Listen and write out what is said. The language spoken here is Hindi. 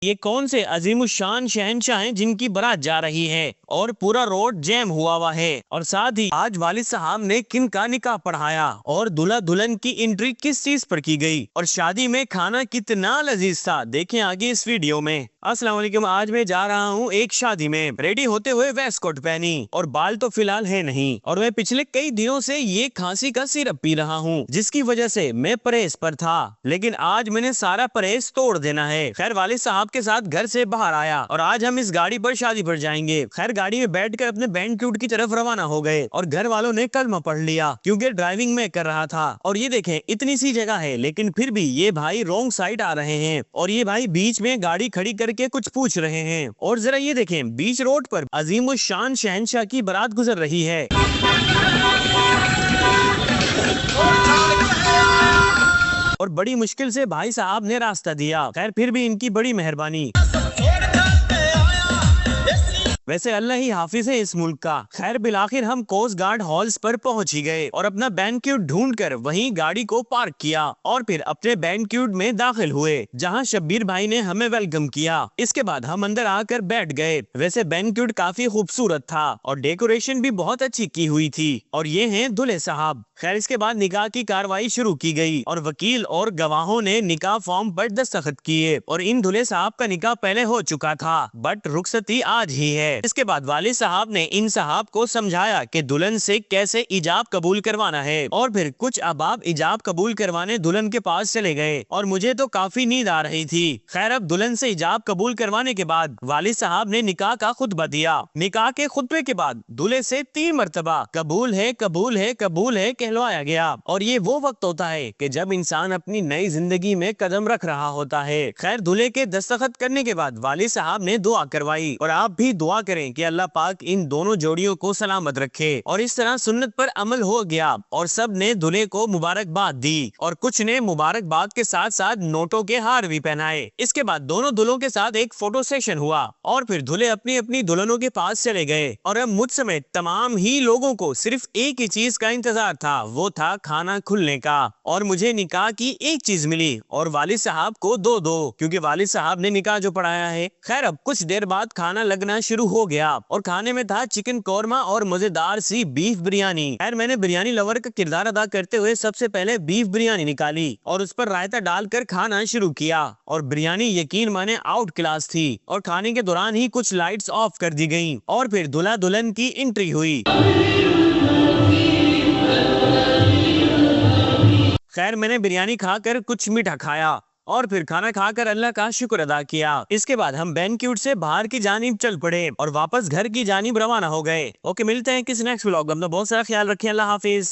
ये कौन से अजीमुशान शहंशाह हैं जिनकी बारात जा रही है और पूरा रोड जैम हुआ है। और साथ ही आज वालिद साहब ने किन का निकाह पढ़ाया और दूल्हा दुल्हन की एंट्री किस चीज पर की गई और शादी में खाना कितना लजीज था, देखें आगे इस वीडियो में। अस्सलाम वालेकुम। आज मैं जा रहा हूँ एक शादी में, रेडी होते हुए वेस्ट कोट पहनी और बाल तो फिलहाल है नहीं, और मैं पिछले कई दिनों से ये खांसी का सिरप पी रहा हूँ जिसकी वजह से मैं परहेज पर था, लेकिन आज मैंने सारा परहेज तोड़ देना है। खैर वालिद साहब के साथ घर से बाहर आया और आज हम इस गाड़ी पर शादी पर जाएंगे। खैर गाड़ी में बैठकर अपने बैंक्वेट की तरफ रवाना हो गए और घर वालों ने कलमा पढ़ लिया क्योंकि ड्राइविंग में कर रहा था। और ये देखें इतनी सी जगह है लेकिन फिर भी ये भाई रॉन्ग साइड आ रहे हैं और ये भाई बीच में गाड़ी खड़ी करके कुछ पूछ रहे हैं। और जरा ये देखें बीच रोड पर अजीमुशान शहंशाह की बारात गुजर रही है और बड़ी मुश्किल से भाई साहब ने रास्ता दिया। खैर फिर भी इनकी बड़ी मेहरबानी। वैसे अल्लाह ही हाफिज है इस मुल्क का। खैर बिलाखिर हम कोस्ट गार्ड हॉल्स पर पहुंच ही गए और अपना बैंक्वेट ढूंढकर वहीं गाड़ी को पार्क किया और फिर अपने बैंक्वेट में दाखिल हुए जहां शब्बीर भाई ने हमें वेलकम किया। इसके बाद हम अंदर आकर बैठ गए। वैसे बैंक्वेट काफी खूबसूरत था और डेकोरेशन भी बहुत अच्छी की हुई थी। और ये हैं दूल्हे साहब। खैर इसके बाद निकाह की कार्रवाई शुरू की गई और वकील और गवाहों ने निकाह फॉर्म पर दस्तखत किए और इन दूल्हे साहब का निकाह पहले हो चुका था बट रुखसती आज ही है। इसके बाद वालिद साहब ने इन साहब को समझाया कि दुल्हन से कैसे इजाब कबूल करवाना है और फिर कुछ अहबाब इजाब कबूल करवाने दुल्हन के पास चले गए और मुझे तो काफी नींद आ रही थी। खैर अब दुल्हन से इजाब कबूल करवाने के बाद वालिद साहब ने निकाह का खुतबा दिया। निकाह के खुतबे के बाद दूल्हे से 3 मरतबा कबूल है कबूल है कबूल है कहलवाया गया। और ये वो वक्त होता है कि जब इंसान अपनी नई जिंदगी में कदम रख रहा होता है। खैर दूल्हे के दस्तखत करने के बाद वालिद साहब ने दुआ करवाई और आप भी दुआ करें कि अल्लाह पाक इन दोनों जोड़ियों को सलामत रखे। और इस तरह सुन्नत पर अमल हो गया और सब ने दूल्हे को मुबारकबाद दी और कुछ ने मुबारकबाद के साथ साथ नोटों के हार भी पहनाए। इसके बाद दोनों दुल्हों के साथ एक फोटो सेशन हुआ और फिर दूल्हे अपनी अपनी दुल्हनों के पास चले गए। और अब मुझ समेत तमाम ही लोगों को सिर्फ एक ही चीज का इंतजार था, वो था खाना खुलने का। और मुझे निकाह की एक चीज मिली और वालिद साहब को दो क्योंकि वालिद साहब ने निकाह जो पढ़ाया है। खैर अब कुछ देर बाद खाना लगना शुरू हो गया और खाने में था चिकन कौरमा और मजेदार सी बीफ बिरयानी। खैर मैंने बिरयानी लवर का किरदार अदा करते हुए सबसे पहले बीफ बिरयानी निकाली और उस पर रायता डालकर खाना शुरू किया। और बिरयानी यकीन माने आउट क्लास थी और खाने के दौरान ही कुछ लाइट्स ऑफ कर दी गयी और फिर दूल्हा दुल्हन की एंट्री हुई। खैर मैंने बिरयानी खाकर कुछ मीठा खाया और फिर खाना खाकर अल्लाह का शुक्र अदा किया। इसके बाद हम बैंक्वेट से बाहर की जानिब चल पड़े और वापस घर की जानिब रवाना हो गए। ओके मिलते हैं किसी नेक्स्ट व्लॉग में। बहुत सारा ख्याल रखें। अल्लाह हाफिज।